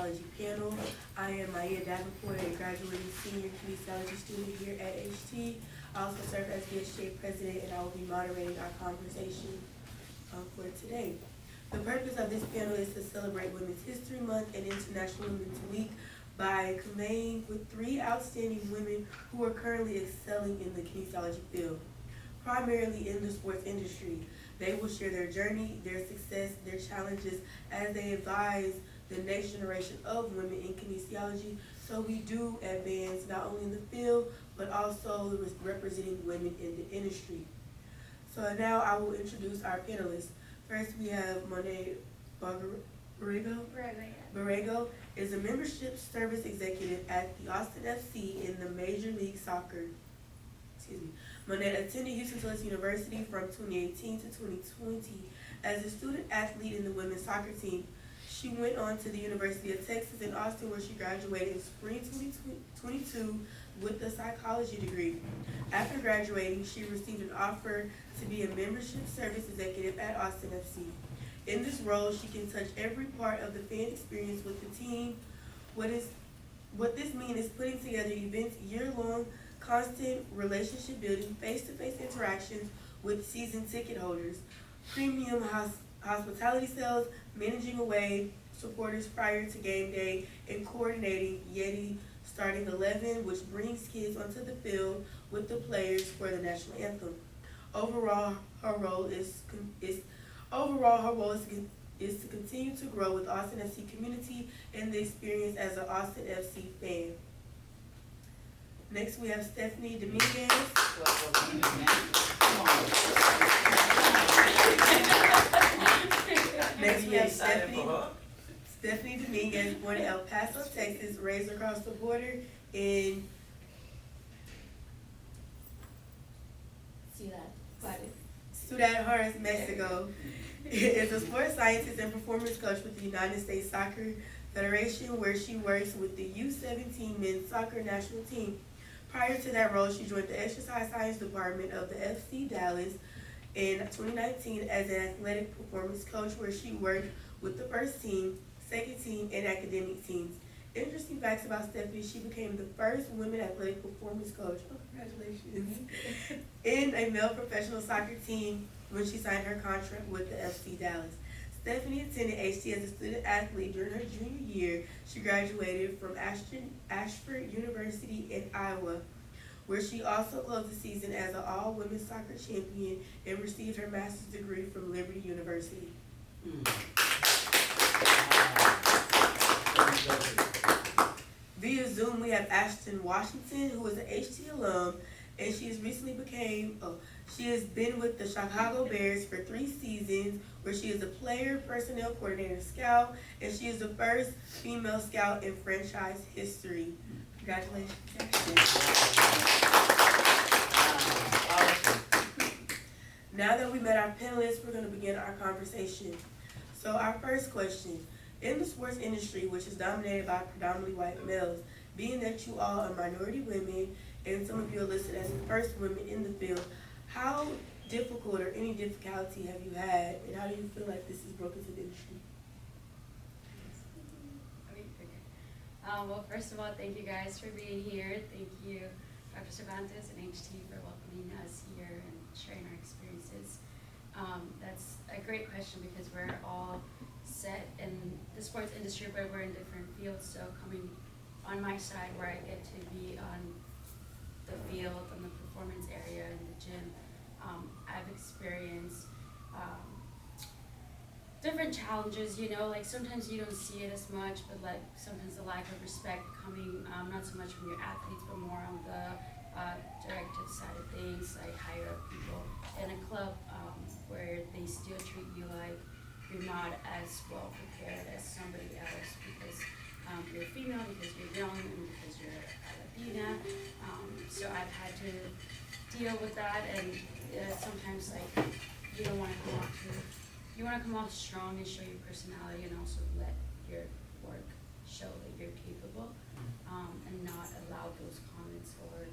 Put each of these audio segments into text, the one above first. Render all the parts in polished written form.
Kinesiology panel. I am Maya Davenport, a graduating senior kinesiology student here at HT. I also serve as the SJ president, and I will be moderating our conversation for today. The purpose of this panel is to celebrate Women's History Month and International Women's Week by conveying with three outstanding women who are currently excelling in the kinesiology field, primarily in the sports industry. They will share their journey, their success, their challenges as they advise the next generation of women in kinesiology, so we do advance not only in the field, but also representing women in the industry. So now I will introduce our panelists. First we have Monett Borrego is a membership service executive at the Austin FC in the Major League Soccer. Monett attended Huston-Tillotson University from 2018 to 2020 as a student athlete in the women's soccer team. She went on to the University of Texas in Austin, where she graduated in spring 2022 with a psychology degree. After graduating, she received an offer to be a membership service executive at Austin FC. In this role, she can touch every part of the fan experience with the team. What this means is putting together events year-long, constant relationship building, face-to-face interactions with season ticket holders, premium hospitality sales, managing away supporters prior to game day, and coordinating Yeti starting 11, which brings kids onto the field with the players for the national anthem. Overall, her role is to continue to grow with Austin FC community and the experience as an Austin FC fan. Next, we have Stephanie Dominguez. Next, we have Stephanie Dominguez, born in El Paso, Texas, raised across the border in Ciudad Juarez, Mexico. Is a sports scientist and performance coach with the United States Soccer Federation, where she works with the U17 men's soccer national team. Prior to that role, she joined the exercise science department of the FC Dallas in 2019 as an athletic performance coach, where she worked with the first team, second team, and academic teams. Interesting facts about Stephanie: she became the first women athletic performance coach, congratulations, in a male professional soccer team when she signed her contract with the FC Dallas. Stephanie attended HT as a student athlete during her junior year. She graduated from Ashford University in Iowa, where she also closed the season as an all-women's soccer champion and received her master's degree from Liberty University. Via Zoom, we have Ashton Washington, who is an HT alum, and she has been with the Chicago Bears for 3 seasons, where she is a player, personnel coordinator, scout, and she is the first female scout in franchise history. Congratulations, Ashton. Now that we met our panelists, we're going to begin our conversation. So our first question: in the sports industry, which is dominated by predominantly white males, being that you all are minority women and some of you are listed as the first women in the field, how difficult or any difficulty have you had, and how do you feel like this has broken to the industry? Well, first of all, thank you guys for being here. Thank you, Dr. Cervantes and HT, for welcoming us here and sharing our experiences. That's a great question because we're all set in the sports industry, but we're in different fields. So coming on my side, where I get to be on the field, on the performance area in the gym, I've experienced different challenges, like sometimes you don't see it as much, but like sometimes the lack of respect coming, not so much from your athletes, but more on the directive side of things, like higher up people in a club where they still treat you like you're not as well prepared as somebody else because you're female, because you're young, and because you're a Latina. So I've had to deal with that, and sometimes like you don't want to come off you want to come off strong and show your personality, and also let your work show that you're capable, and not allow those comments or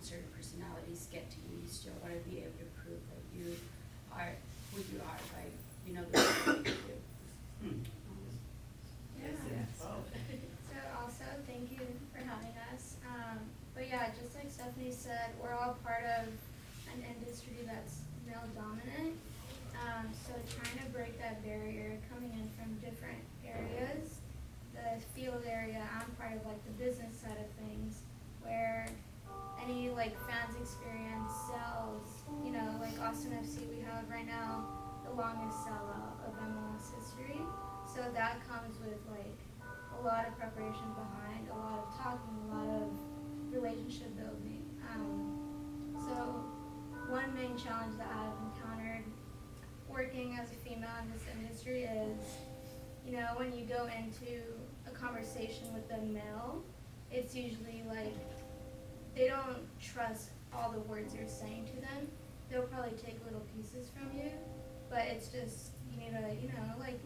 certain personalities get to you. You still want to be able to prove that you are who you are by the way that you do. Yes. Stephanie said, we're all part of an industry that's male dominant. So trying to break that barrier, coming in from different areas, the field area, I'm part of like the business side of things, where any like fans experience, sales, you know, like Austin FC, we have right now the longest sellout of MLS history. So that comes with like a lot of preparation behind, a lot of talking, a lot of relationship building. So one main challenge that I've encountered working as a female in this industry is, you know, when you go into a conversation with a male, it's usually like they don't trust all the words you're saying to them. They'll probably take little pieces from you, but it's just, you need to, you know, like,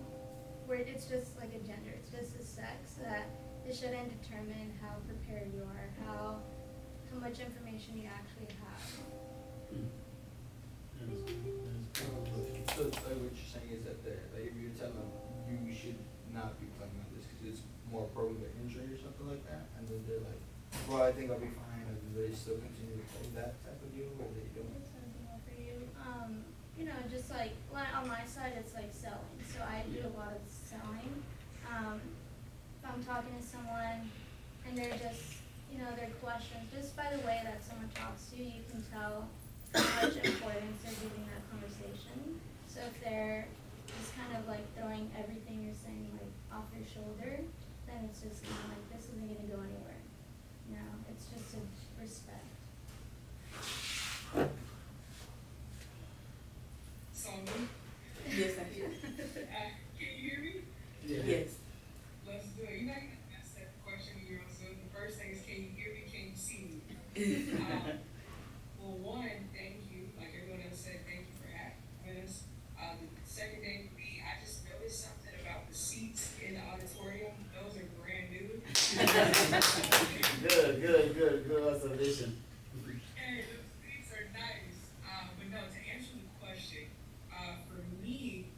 where it's just like a gender, it's just a sex, that it shouldn't determine how prepared you are, how much information you actually have. So like what you're saying is that like if you're telling them you should not be playing on this because it's more prone to injury or something like that, and then they're like, well, I think I'll be fine, and do they still continue to play that type of deal, or they don't? What's something more for you? You know, just like on my side, it's like selling. So I do a lot of selling. If I'm talking to someone and they're just, you know, their questions, just by the way that someone talks to you, you can tell how much importance they're giving that conversation. So if they're just kind of like throwing everything you're saying like off your shoulder, then it's just kind of like, this isn't gonna go anywhere. You know, it's just a respect. Yes, I can. Can you hear me? Yeah. Yes. Let's do it. You're not gonna ask that question when you're on Zoom. The first thing is, can you hear me? Can you see me? Well, one, thank you. Like everyone else said, thank you for having us. The second thing would be, I just noticed something about the seats in the auditorium. Those are brand new. Good observation. Hey, those seats are nice. But no, to answer the question, for me,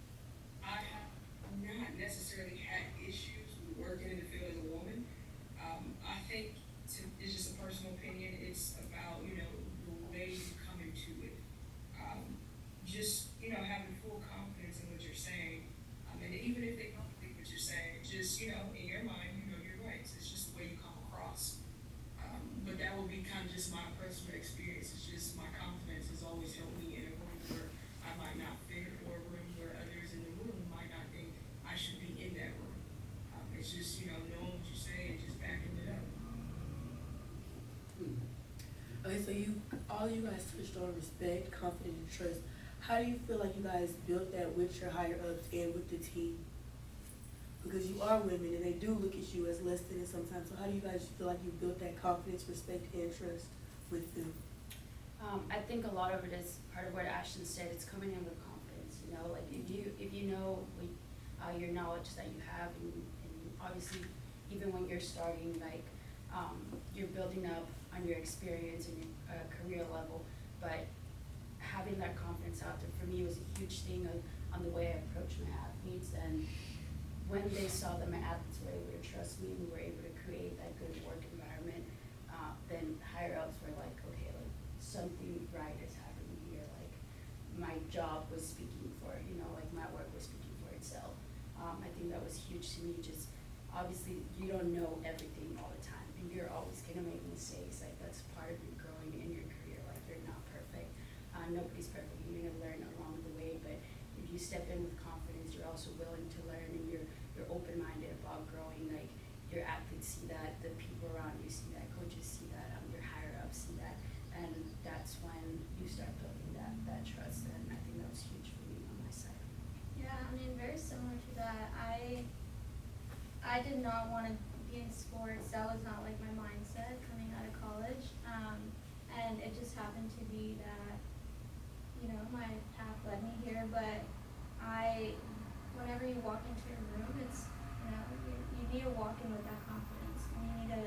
I have not necessarily had issues with working in the field as a woman. I think it's just a personal opinion. It's about, you know, the way you come into it. Just, you know, having full confidence in what you're saying. And even if they don't think what you're saying, just, you know, in your mind, you know, you're right. It's just the way you come across. But that will be kind of just my personal experience. It's just my confidence has always helped me in a room where I might not fit, or a room where others in the room might not think I should be in that room. It's just, you know, knowing what you say and just backing it up. Okay, so all you guys touched on respect, confidence, and trust. How do you feel like you guys built that with your higher ups and with the team? Because you are women and they do look at you as less than sometimes. So how do you guys feel like you built that confidence, respect, and trust with them? I think a lot of it is part of what Ashton said. It's coming in with confidence. You know, like if you know your knowledge that you have, and obviously even when you're starting, like you're building up on your experience and your career level, but having that confidence out there for me was a huge thing on the way I approach my athletes. And when they saw that my athletes were able to trust me and we were able to create that good work environment, then higher ups were like, okay, like something right is happening here. Like my job was speaking for, you know, like my work was speaking for itself. I think that was huge to me. Just obviously you don't know everything all the time, and you're always gonna make mistakes. Like that's part of your growing in your career. Like you're not perfect. Nobody's perfect. You're gonna learn along the way, but if you step in with confidence, you're also willing to learn, and you're open-minded about growing. Like your athletes see that, the people around you see that, coaches see that, your higher ups see that, and that's when you start building that trust. And I think that was huge for me on my side. Yeah, I mean, very similar to that. I did not want to be in sports. That was not like my mindset coming out of college. And it just happened to be that, you know, my path led me here. But whenever you walk into a room, it's, you know, you need to walk in with that confidence. And you need to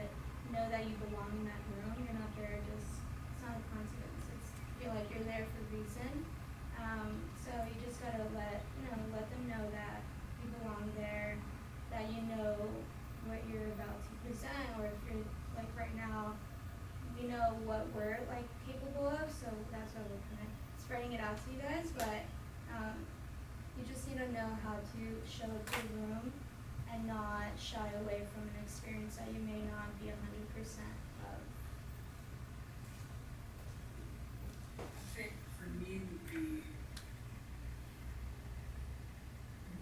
know that you belong in that room. You're not there just, it's not a coincidence. It's, you feel like you're there for a reason. So you just gotta let them know that you belong there, that you know what you're about to present, or if you're like right now, you know what we're show up to the room and not shy away from an experience that you may not be 100% of. I think for me would be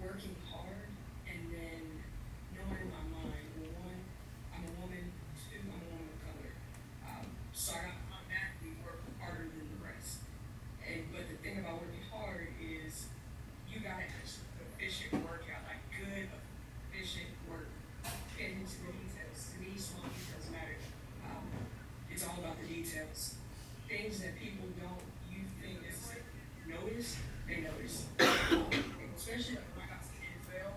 working hard and then knowing in my mind, well, one, I'm a woman, two, I'm a woman of color. So I automatically work harder than the rest. But the thing about working hard is you gotta actually put efficient work out, like good, efficient work. Pay attention to the details. To me, small details matter. It's all about the details. Things that people don't, you think necessarily notice, they notice. Especially like when I got to the NFL,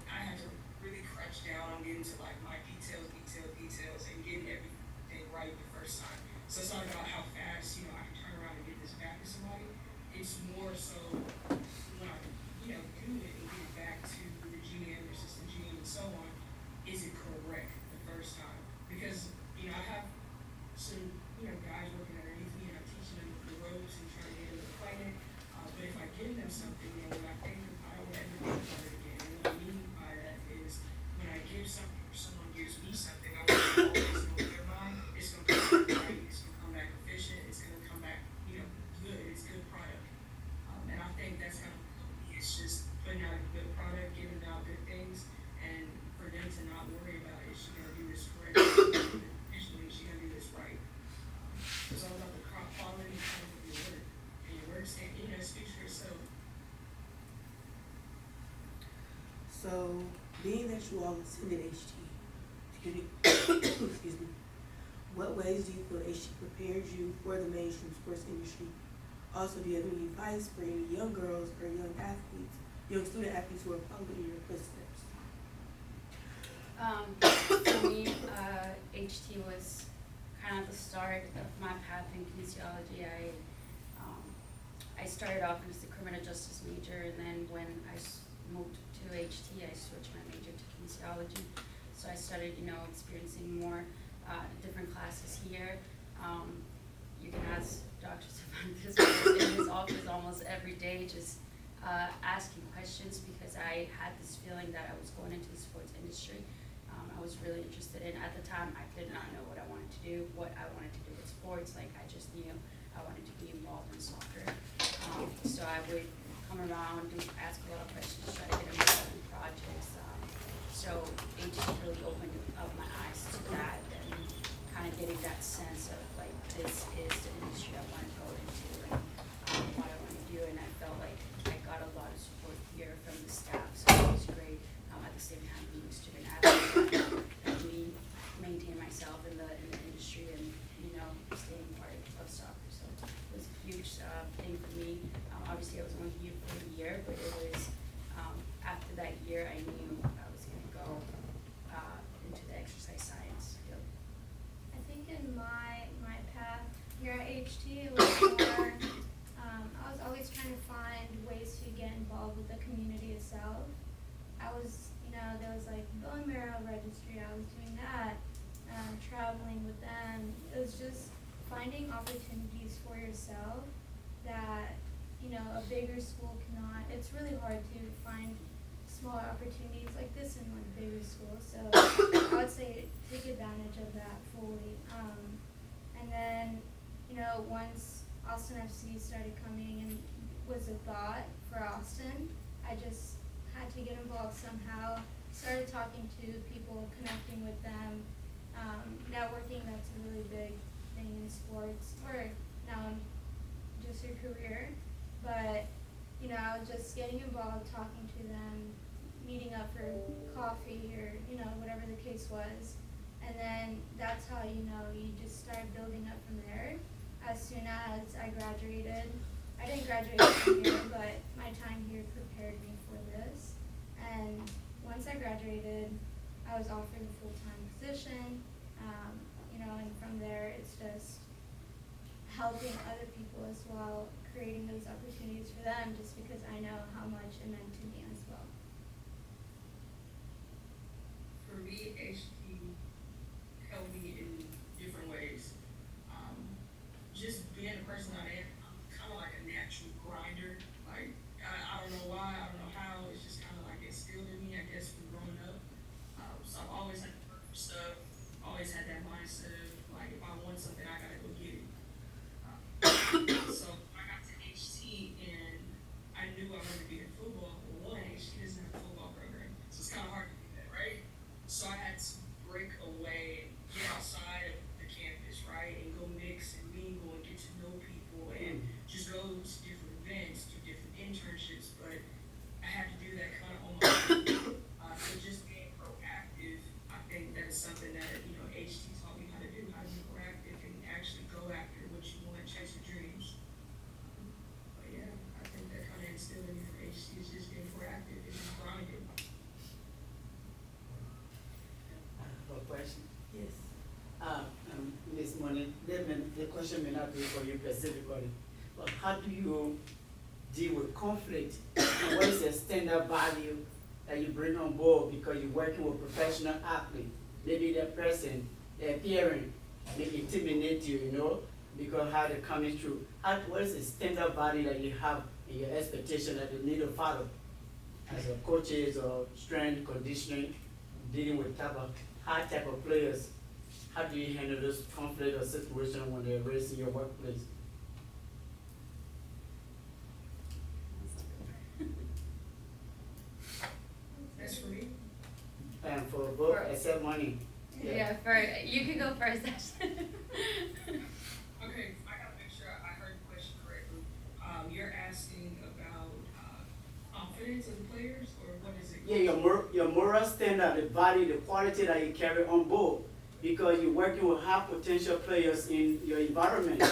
I had to really crunch down on getting to like my details, and getting everything right the first time. So it's not about how fast, I can turn around and get this back to somebody. It's more so when I, do it and get it back to the GM, or assistant GM, and so on, is it correct the first time? Because, I have some, guys working underneath me, and I'm teaching them the ropes and trying to get them acquainted. But if I give them something, when I think I don't ever think about it again. And what I mean by that is when I give something or someone gives me something, I want to always know in their mind it's going to come back right, it's going to come back efficient, it's going to come back, good, it's good product. And I think that's kind of, it's just putting out a good product, giving out good things, and for them to not worry about is she going to do this correctly, is she going to do this right. It's all about the quality of your work, and your work stand, speaks for itself. So, being that you all attended HT, excuse me, what ways do you feel HT prepares you for the mainstream sports industry? Also, do you have any advice for any young girls or young student athletes who are following in your footsteps? For me, HT was kind of the start of my path in kinesiology. I started off as a criminal justice major, and then when I moved to HT, I switched my major to kinesiology. So I started, experiencing more different classes here. You can ask doctors about this, but in his office almost every day, just asking questions, because I had this feeling that I was going into the sports industry. I was really interested in. At the time, I did not know what I wanted to do, what I wanted to do with sports. Like, I just knew I wanted to be involved in soccer. So I would come around and ask a lot of questions, try to get involved in projects. So it just really opened up my eyes to that, and kind of getting that sense of like, this is the industry I want to go into, and what I want to do. And I felt like I got a lot of support here from the staff, so it was great. At the same time, being a student athlete, helped me maintain myself in the industry, and staying part of soccer. So it was a huge thing for me. Obviously, I was only here for a year, but it was after that year I knew I was going to go into the exercise science field. I think in my path here at HT, it was more, I was always trying to find ways to get involved with the community itself. I was, there was like bone marrow registry, I was doing that, traveling with them. It was just finding opportunities for yourself that, a bigger school cannot. It's really hard to find small opportunities like this in like bigger schools. So I would say take advantage of that fully. And then, once Austin FC started coming and was a thought for Austin, I just had to get involved somehow. Started talking to people, connecting with them. Networking, that's a really big thing in sports, or now in just your career. But, I was just getting involved, talking to them, meeting up for coffee or, whatever the case was. And then that's how, you just start building up from there. As soon as I graduated, I didn't graduate from here, but my time here prepared me for this. And once I graduated, I was offered a full-time position, and from there it's just helping other people as well, creating those opportunities for them, just because I know how much it meant to me as well. For me, HT helped me in different ways. Just being a person I am, I'm kind of like a natural grinder. Like, I don't know why, I don't know how, it's just kind of like it's so I had to break away and get outside of the campus, right, and go mix and mingle and get to know people and just go to different events, do different internships. But I had to do that kind of on my own. So just being proactive, I think that is something that, HT taught me how to do, how to be proactive and actually go after what you want, chase your dreams. But yeah, I think that kind of instilled in me from HT is just being proactive and just grinding. A question? Yes. Ms. Monett, the question may not be for you specifically, but how do you deal with conflict? And what is the standard value that you bring on board because you're working with professional athletes? Maybe that person, their parent, may intimidate you, because how they're coming through. What is the standard value that you have in your expectation that you need to follow as a coaches or strength conditioning, dealing with high type of players? How do you handle those conflict or situations when they're raised in your workplace? That's for me. And for both, except money. Yeah, you can go first, Ashton. Okay, I gotta make sure I heard the question correctly. You're asking about confidence of the players, or what is it? Yeah, your moral standard, the value, the quality that you carry on board, because you're working with high potential players in your environment,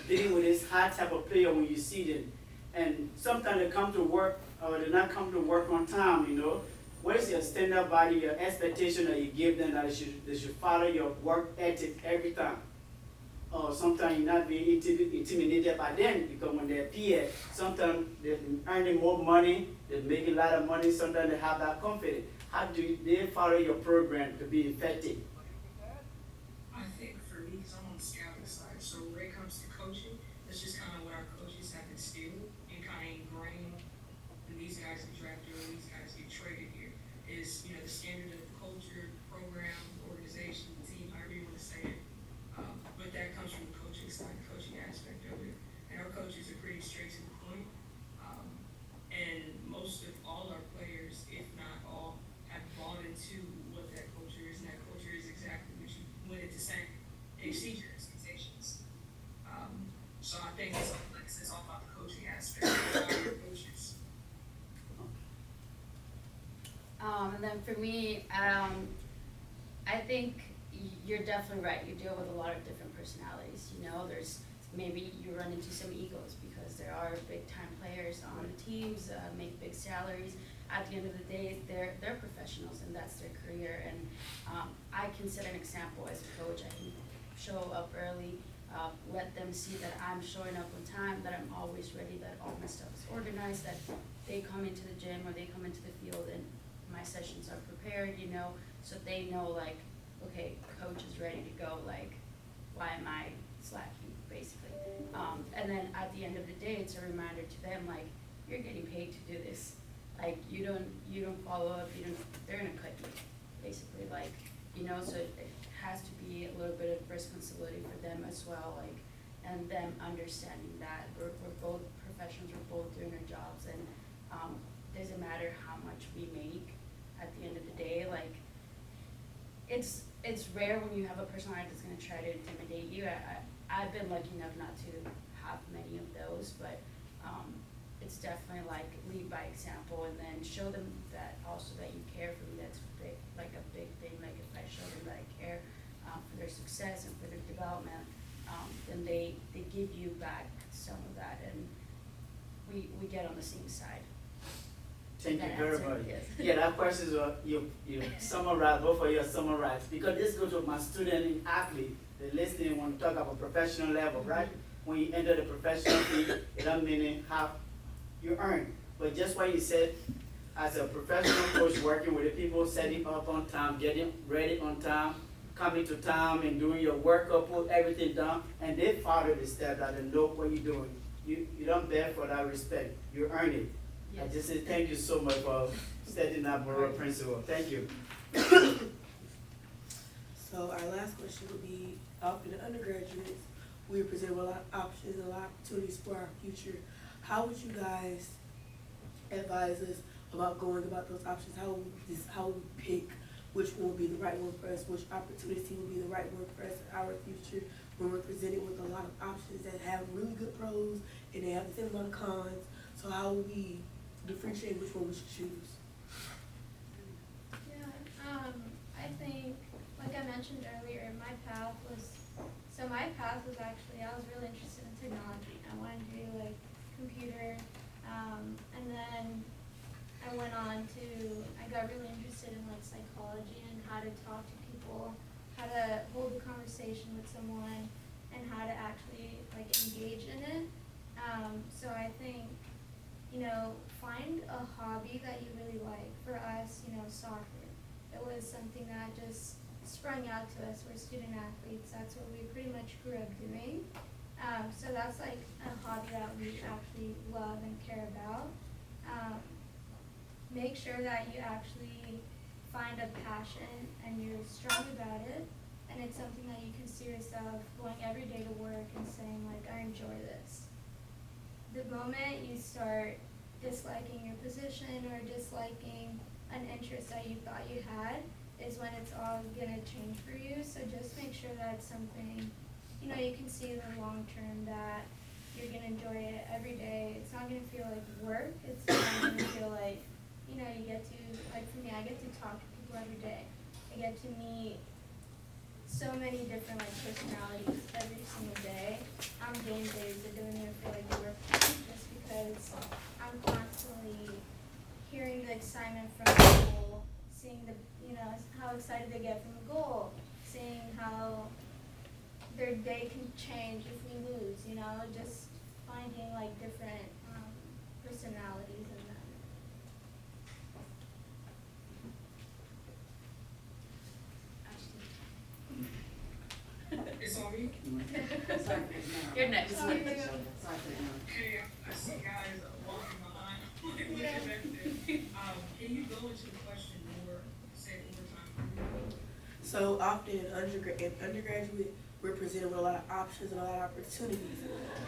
dealing with this high type of player when you see them. And sometimes they come to work, or they not come to work on time, What is your standard value, your expectation that you give them that they should follow your work ethic every time? Or sometimes you're not being intimidated by them because when they're peers, sometimes they're earning more money, they're making a lot of money, sometimes they have that confidence. How do they follow your program to be effective? I think for me, because I'm on the scouting side, so when it comes to coaching, that's just kind of what our coaches have instilled and kind of ingrained when these guys get drafted or these guys get traded here is, the standard of culture, program, organization, team, however you want to say it. But that comes from the coaching side, the coaching aspect of it. And our coaches are pretty straight to the point. And most of all our players, if not all, have bought into what that culture is, and that culture is exactly what you wanted to say. Exceed your expectations. So I think it's all about the coaching aspect of our coaches. And then for me, I think you're definitely right. You deal with a lot of different personalities. There's maybe you run into some egos because there are big time players on the teams, make big salaries. At the end of the day, they're professionals and that's their career. And I can set an example as a coach. I can show up early, let them see that I'm showing up on time, that I'm always ready, that all my stuff is organized, that they come into the gym or they come into the field and my sessions are prepared, so they know like, okay, coach is ready to go, like, why am I slacking, basically. And then at the end of the day, it's a reminder to them, like, you're getting paid to do this. Like, you don't follow up, they're gonna cut you, basically, like, so it has to be a little bit of responsibility for them as well, like, and them understanding that we're both professionals, we're both doing our jobs, and doesn't matter how much we make at the end of the day, like, it's rare when you have a personality that's gonna try to intimidate you. I've been lucky enough not to have many of those, but it's definitely like lead by example and then show them that also that you care for me. That's big, like a big thing. Like if I show them that I care for their success and for their development, then they give you back some of that, and we get on the same side. Thank you That very answer, much. yes. Yeah, that question is you summarize, both of you summarize, because this goes to my student and athlete. They're listening when we talk about professional level, right? When you enter the professional field, it doesn't mean how you earn. But just what you said, as a professional coach working with the people, setting up on time, getting ready on time, coming to time and doing your workup, put everything down, and they follow the steps that they know what you're doing. You don't beg for that respect, you earn it. I Yes. just say thank you so much for setting that moral principle. Thank you. So our last question would be, for the undergraduates, we are presented with a lot of options, a lot of opportunities for our future. How would you guys advise us about going about those options? How we pick which one will be the right one for us, which opportunity will be the right one for us in our future when we're presented with a lot of options that have really good pros and they have the same amount of cons. So how will we differentiate which one we should choose? Yeah, I think, like I mentioned earlier, my path was actually, I was really interested in technology. I wanted to do like computer, and then I got really interested in like psychology and how to talk to people, how to hold a conversation with someone, and how to actually like engage in it. So I think, find a hobby that you really like. For us, soccer. It was something that just sprung out to us. We're student athletes. That's what we pretty much grew up doing. So that's like a hobby that we actually love and care about. Make sure that you actually find a passion and you're strong about it, and it's something that you can see yourself going every day to work and saying like, I enjoy this. The moment you start disliking your position or disliking an interest that you thought you had is when it's all gonna change for you. So just make sure that it's something, you can see in the long term that you're gonna enjoy it every day. It's not gonna feel like work. It's not gonna feel like, you get to, like for me, I get to talk to people every day. I get to meet so many different like personalities every single day. On game days, it doesn't even feel like work just because I'm constantly hearing the excitement from people, seeing how excited they get from a goal, seeing how their day can change if we lose, just finding like different personalities in them. It's on me? You're next. Hey, I see guys walking behind. Can you go into the question more, say it one more time? So often in undergraduate, we're presented with a lot of options and a lot of opportunities.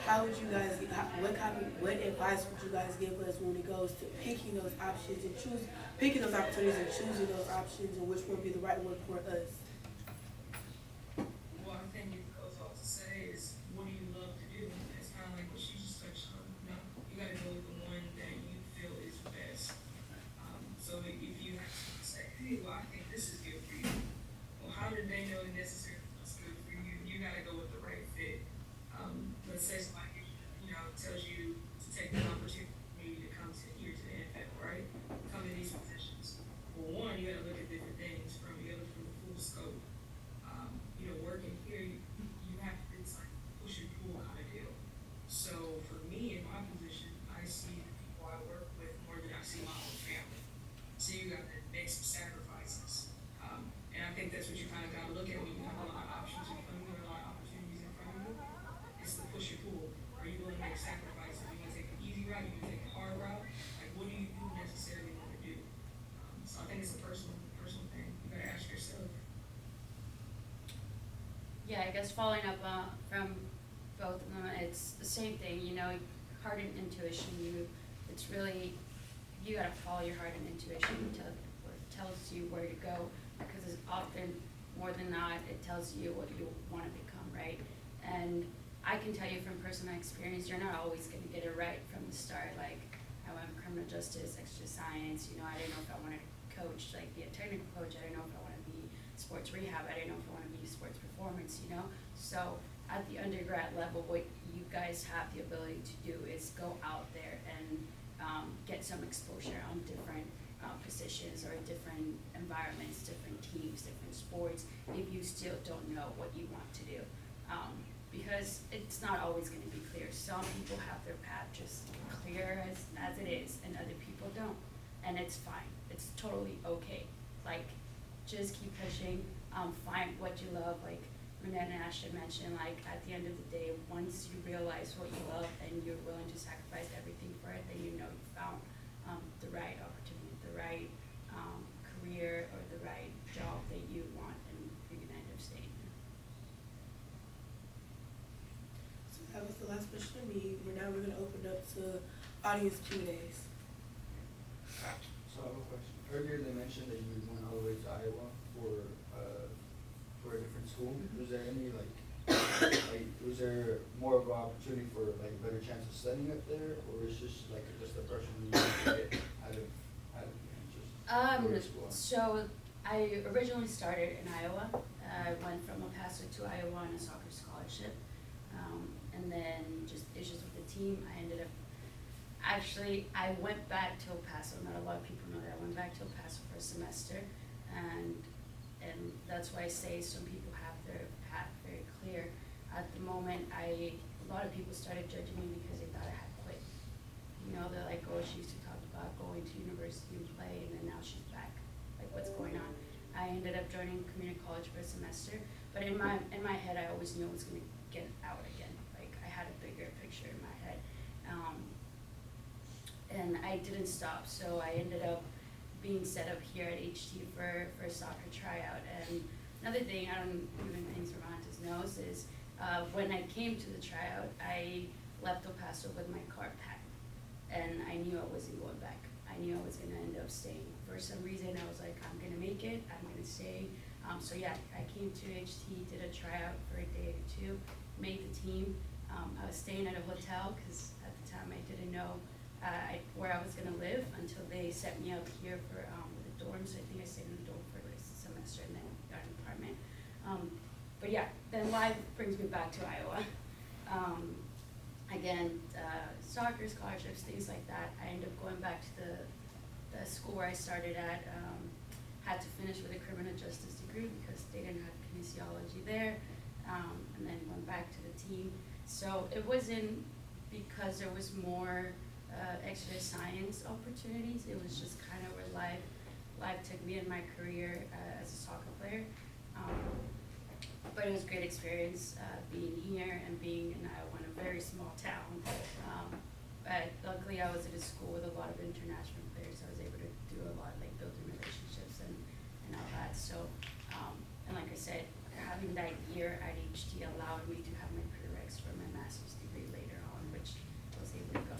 How would you guys, what advice would you guys give us when it goes to picking those options and picking those opportunities and choosing those options, and which one would be the right one for us? One thing it goes off to say is, what do you love to do? It's kind of like what she just touched on. No, you gotta go with the one that you feel is best. So if you have to say, hey, well, I think this is good for you. Well, how did they know necessarily what's good for you? You gotta go with the right fit. Let's say somebody, tells you to take the opportunity to come here to the NFL, right? Come in these positions. Well, one, you gotta look at different things from the full scope. Working here, you have to, it's like push and pull kind of deal. So for me, in my position, I see the people I work with more than I see my own family. So you got to make some sacrifices. And I think that's what you kind of got to look at when you have a lot of options in front of you, a lot of opportunities in front of you. It's the push and pull. Are you willing to make sacrifices? Are you going to take the easy route? Are you going to take the hard route? Like, what do you necessarily want to do? So I think it's a personal thing. You got to ask yourself. Yeah, I guess following up from both of them, it's the same thing, heart and intuition. It's really, you gotta follow your heart and intuition until it tells you where to go, because it's often, more than not, it tells you what you want to become, right? And I can tell you from personal experience, you're not always gonna get it right from the start. Like, I went criminal justice, extra science, I didn't know if I wanted to coach, like be a technical coach. I didn't know if I wanted to be sports rehab. I didn't know if I wanted to be sports performance, So at the undergrad level, what you guys have the ability to do is go out there and get some exposure on different positions or different environments, different teams, different sports, if you still don't know what you want to do. Because it's not always going to be clear. Some people have their path just clear as it is, and other people don't. And it's fine. It's totally okay. Like, just keep pushing, find what you love. Like Monett and Ashton mentioned, like at the end of the day, once you realize what you love and you're willing to sacrifice everything for it, then you found the right opportunity, the right career, or the right job that you want, and you're gonna end up staying there. So that was the last question of me. Now we're gonna open up to audience Q&As. So I have a question. Earlier they mentioned that you went all the way to Iowa. for a different school? Mhm. Was there any was there more of an opportunity for like a better chance of studying up there, or is just like just the person you need to get out of just go to school? So I originally started in Iowa. I went from El Paso to Iowa on a soccer scholarship. And then just issues with the team, I ended up, actually, I went back to El Paso. Not a lot of people know that. I went back to El Paso for a semester. And that's why I say some people have their path very clear. At the moment, a lot of people started judging me because they thought I had quit. You know, they're like, oh, she used to talk about going to university and play, and then now she's back. Like, what's going on? I ended up joining community college for a semester, but in my head, I always knew I was going to get out again. Like, I had a bigger picture in my head, and I didn't stop. So I ended up being set up here at HT for a soccer tryout. And another thing I don't even think Cervantes knows is when I came to the tryout, I left El Paso with my card packed, and I knew I wasn't going back. I knew I was going to end up staying. For some reason, I was like, I'm going to make it, I'm going to stay. So yeah, I came to HT, did a tryout for a day or two, made the team. I was staying at a hotel because at the time I didn't know where I was going to live until they set me up here for the dorms. I think I stayed in the dorm for like a semester and then got an apartment. But yeah, then life brings me back to Iowa. Again, soccer scholarships, things like that. I ended up going back to the school where I started at. Had to finish with a criminal justice degree because they didn't have kinesiology there, and then went back to the team. So it wasn't because there was more extra science opportunities. It was just kind of where life took me in my career as a soccer player. But it was a great experience being here and being in Iowa, in a very small town. But luckily I was at a school with a lot of international players. I was able to do a lot, like building relationships and all that. So, and like I said, having that year at HT allowed me to have my prereqs for my master's degree later on, which I was able to go.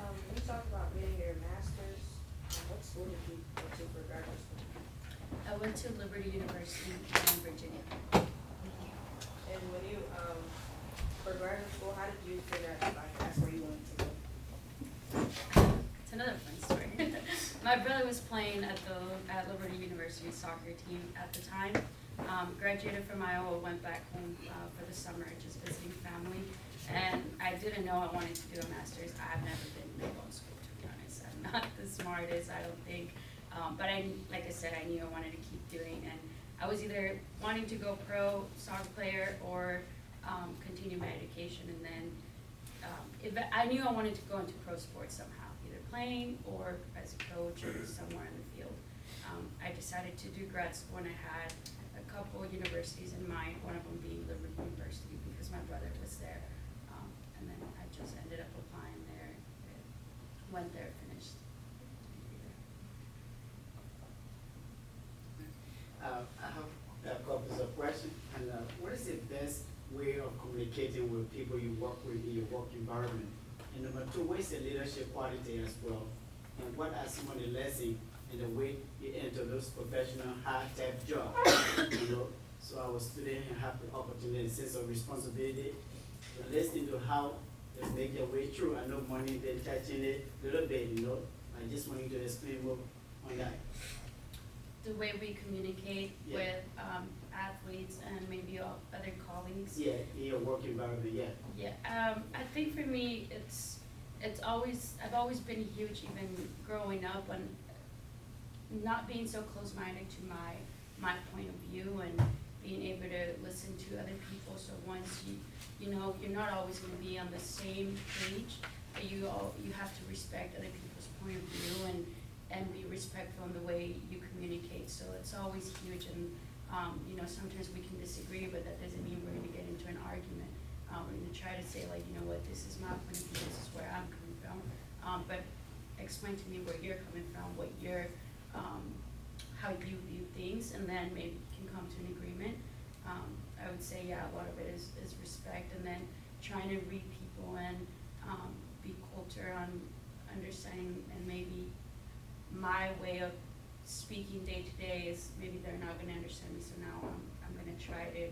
You talked about getting your master's. What school did you go to for graduate school? I went to Liberty University in Virginia. And when you, for graduate school, how did you figure out like that's where you wanted to go? It's another fun story. My brother was playing at Liberty University soccer team at the time. Graduated from Iowa, went back home for the summer, just visiting family. And I didn't know I wanted to do a master's. I've never been in law school, to be honest. I'm not the smartest, I don't think. But like I said, I knew I wanted to keep doing, and I was either wanting to go pro soccer player or continue my education. And then I knew I wanted to go into pro sports somehow, either playing or as a coach or somewhere in the field. I decided to do grad school, and I had a couple universities in mind, one of them being Liberty University because my brother was there. And then I just ended up applying there, went there, finished. I have a couple of questions. And what is the best way of communicating with people you work with in your work environment? And number two, what is the leadership quality as well? And what are some of the lessons in the way you enter those professional high-tech jobs? So our students have the opportunity, sense of responsibility, to listen to how they make their way through. I know money, they're touching it a little bit, I just want you to explain more on that. The way we communicate Yeah. with athletes and maybe other colleagues. Yeah, in your work environment, yeah. Yeah, I think for me, I've always been huge, even growing up, on not being so close-minded to my point of view and being able to listen to other people. So once you're not always going to be on the same page, but you have to respect other people's point of view and be respectful in the way you communicate. So it's always huge, and sometimes we can disagree, but that doesn't mean we're going to get into an argument. We're going to try to say, like, you know what, this is my point of view, this is where I'm coming from, but explain to me where you're coming from, what your how you view things, and then maybe can come to an agreement. I would say, yeah, a lot of it is respect, and then trying to read people and be culture on understanding, and maybe my way of speaking day to day is maybe they're not gonna understand me, so now I'm gonna try to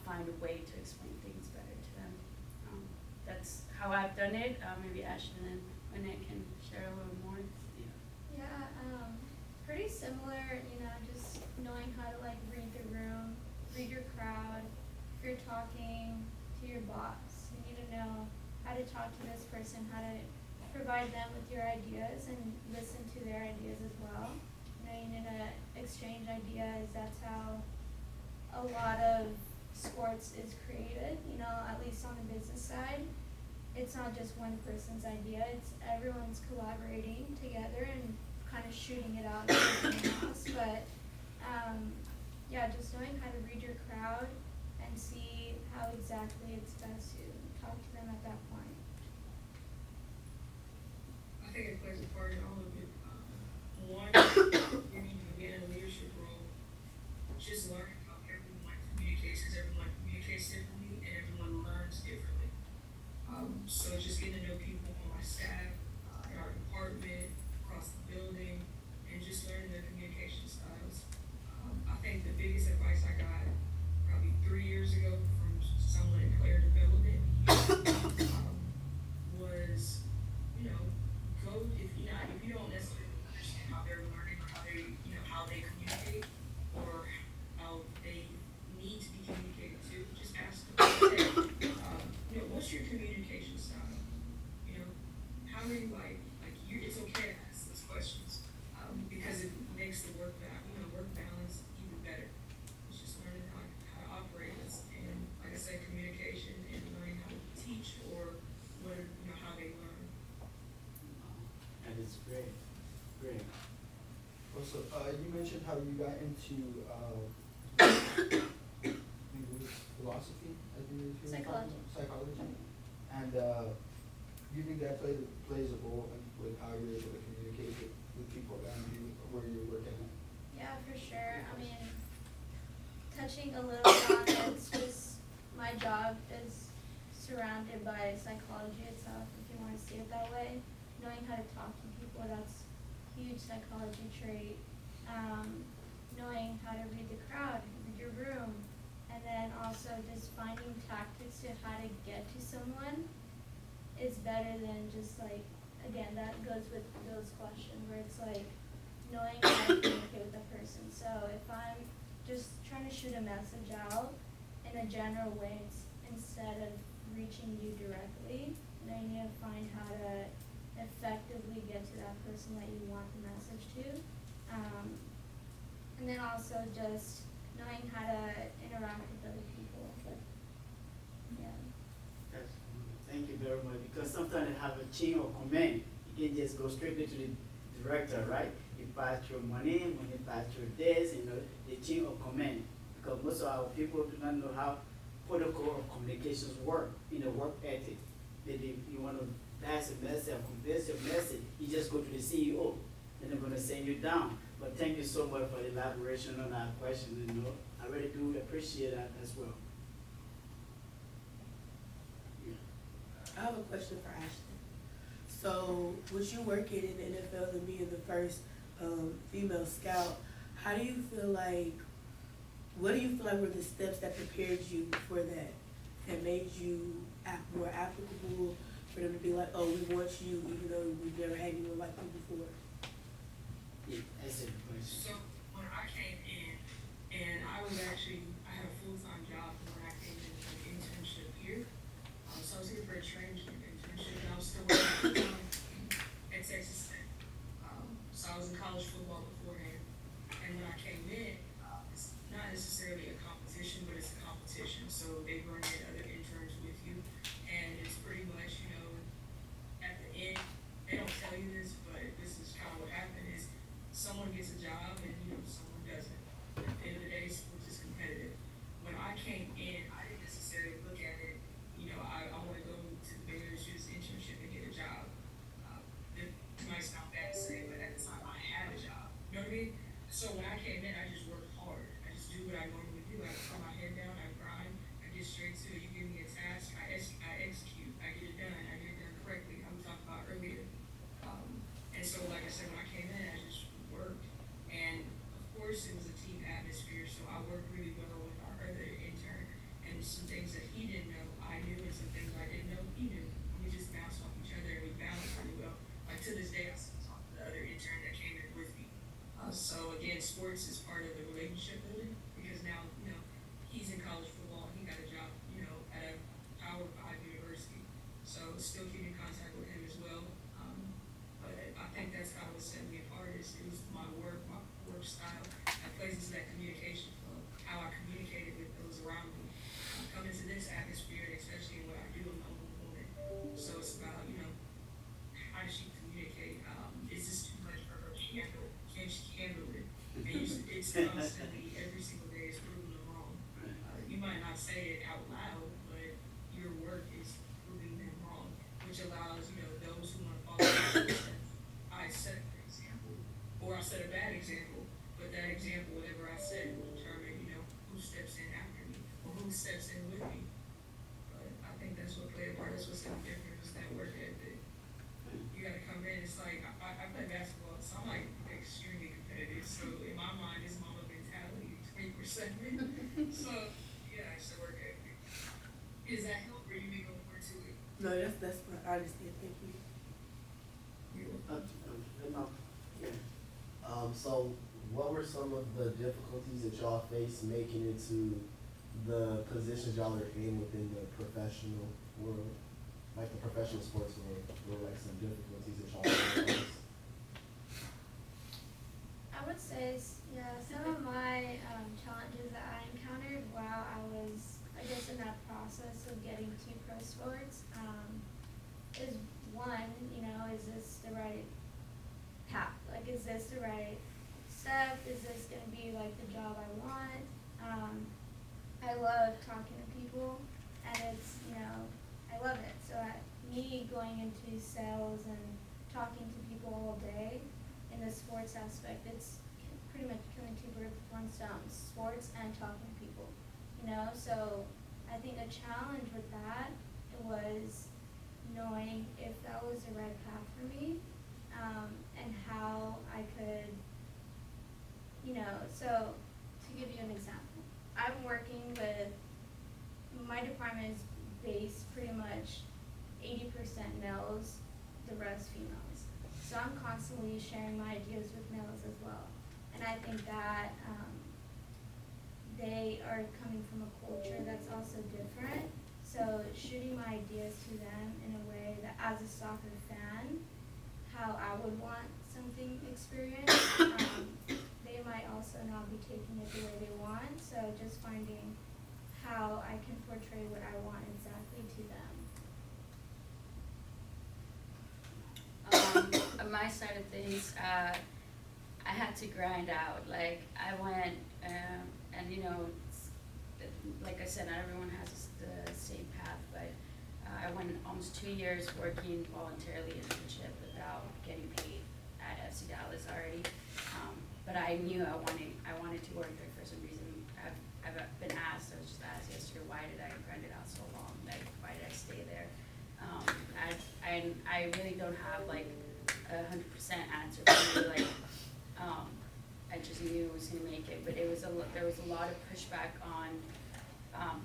find a way to explain things better to them. That's how I've done it. Maybe Ashton and Monett can share a little more. Yeah, pretty similar, you know, just knowing how to like read the room, read your crowd. If you're talking to your boss, you need to know how to talk to this person, how to provide them with your ideas and listen to their ideas as well. You know, you need to exchange ideas. That's how a lot of sports is created, you know, at least on the business side. It's not just one person's idea, it's everyone's collaborating together and kind of shooting it out to everyone else. But yeah, just knowing how to read your crowd and see how exactly it's best to talk to them at that point. I think it plays a part in all of it. One, you need to be in a leadership role, just learning how everyone communicates, because everyone communicates differently and everyone learns differently. So just getting to know people on my staff, in our department, across the building, and just learning their communication styles. I think the biggest advice I got probably 3 years ago from someone in player development was, you know, go if you don't necessarily understand how they're learning or how they, you know, how they communicate or how they need to be communicated to, just ask them, hey, you know, what's your communication style? You know, how many it's okay to ask those questions because it makes the work balance even better. It's just learning how to operate and like I said, communication and learning how to teach or what you know how they learn. That is great, great. Also, you mentioned how you got into I think it was philosophy. I think it was psychology. And you think that plays a role with how you're able to communicate with people around you where you're working at? Yeah, for sure. I mean, touching a little bit on it, it's just my job is surrounded by psychology itself, if you want to see it that way. Knowing how to talk to people, that's a huge psychology trait. Knowing how to read the crowd, read your room, and then also just finding tactics to how to get to someone is better than just like, again, that goes with those questions where it's like knowing how to communicate with a person. So if I'm just trying to shoot a message out in a general way instead of reaching you directly, then you need to find how to effectively get to that person that you want the message to. And then also just knowing how to interact with other people. But, yeah. Yes. Thank you very much. Because sometimes you have a chain of command. You can just go straight to the director, right? You pass through money pass through this, you know, the chain of command. Because most of our people do not know how protocol of communications work in the work ethic. Maybe you want to pass a message or convey your message, you just go to the CEO, and they're going to send you down. But thank you so much for the elaboration on that question. You know, I really do appreciate that as well. I have a question for Ashton. So, with you working in the NFL and being the first female scout, how do you feel like, what do you feel like were the steps that prepared you for that and made you more applicable for them to be like, oh, we want you, even though we've never had anyone like you before? Yeah, that's a question. So when I came in, and I had a full-time job when I came in for an internship here. So I was here for a training internship, and I was still working at Texas Tech. So I was in college football beforehand. And when I came in, it's not necessarily a competition, but it's a competition. So they bring in other interns with you. And it's pretty much, you know, at the end, they don't tell you this, but this is kind of what happened is someone gets a job and, you know, someone doesn't. At the end of the day, sports is competitive. When I came in, I didn't necessarily look at it, you know, I want to go to maybe it's just internship and get a job. It might sound bad to say, but at the time I had a job. You know what I mean? So when I came in, I just worked hard. I just do what I normally do. I put my head down, I grind, I get straight to it. You give me a task, I execute, I get it done correctly. I was talking about earlier. So again, sports is part of the relationship building, because now, he's in college football, he got a job, at a Power 5 university. So still keeping contact with him as well. But I think that's how it set me apart, is it was my work style. I places that communication flow, how I communicated with those around me. Come into this atmosphere, and especially in what I do, I'm a woman. So it's about, how does she communicate? Is this too much for her to handle? Can she handle it? And it's constantly, every single day is proving them wrong. You might not say it out loud, but your work is proving them wrong, which allows, those who want to follow I set an example, or I set a bad example, but that example, whatever I said, will determine, who steps in after me, or who steps in with me. But I think that's what played a part, that's what's so different, is that work ethic. You gotta come in, it's like, I play basketball, so I'm like extremely competitive, so in my mind, it's mama mentality 24/7. So, yeah, it's the work ethic. Is that help, or you may go more to it? No, that's what I understand, thank you. So what were some of the difficulties that y'all faced making it to the positions y'all are in within the professional world? Like the professional sports world, what were like some difficulties that y'all faced? I would say, some of my challenges that I encountered while I was, I guess, in that process of getting to pro sports, is one, is this the right path? Like, is this the right step? Is this gonna be like the job I want? I love talking to people, and it's, I love it. So me going into sales and talking to people all day in the sports aspect, it's pretty much killing two birds with one stone, sports and talking to people, So I think a challenge with that was knowing if that was the right path for me, and how I could, so to give you an example, I'm working with, my department is based pretty much 80% males, the rest females. So I'm constantly sharing my ideas with males as well. And I think that they are coming from a culture that's also different. So shooting my ideas to them in a way that, as a soccer fan, how I would want something experienced, they might also not be taking it the way they want. So just finding how I can portray what I want exactly to them. On my side of things, I had to grind out. Like, I went, and like I said, not everyone has the same path, but I went almost 2 years working voluntarily internship without getting paid at FC Dallas already. But I knew I wanted to work there for some reason. I've been asked, I was just asked yesterday, why did I grind it out so long? Like, why did I stay there? I really don't have like 100% answer for me. Like, I just knew I was gonna make it, but there was a lot of pushback on,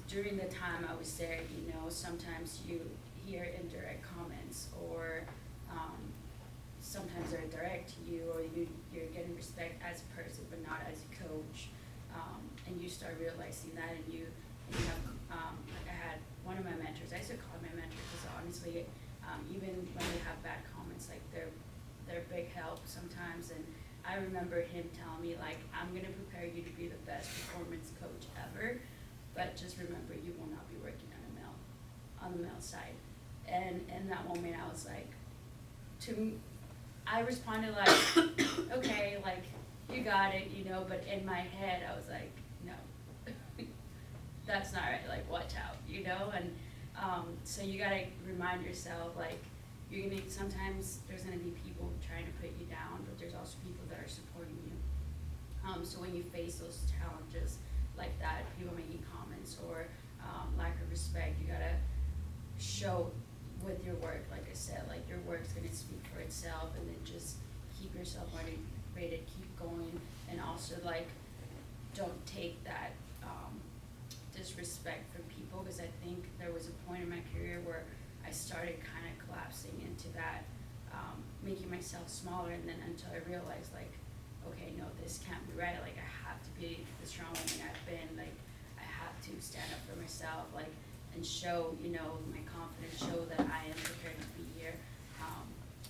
during the time I was there, sometimes you hear indirect comments, or sometimes they're direct to you, or you're getting respect as a person, but not as a coach. And you start realizing that, and you have, like I had one of my mentors, I used to call my mentor, because honestly, even when they have bad comments, like they're a big help sometimes. And I remember him telling me, like, I'm gonna prepare you to be the best performance coach ever, but just remember, you will not be working on the male side. And in that moment, I was like, I responded like, okay, like, you got it, but in my head, I was like, no, that's not right, like, watch out, and so you gotta remind yourself, like, sometimes there's gonna be people trying to put you down, but there's also people that are supporting you. So when you face those challenges like that, people making comments or lack of respect, you gotta show with your work, like I said, like, your work's gonna speak for itself, and then just keep yourself motivated, keep going, and also, like, don't take that disrespect from people, because I think there was a point in my career where I started kind of collapsing into that, making myself smaller, and then until I realized, like, okay, no, this can't be right, like, I have to be the strong woman I've been, like, I have to stand up for myself, like, and show, you know, my confidence, show that I am prepared to be here.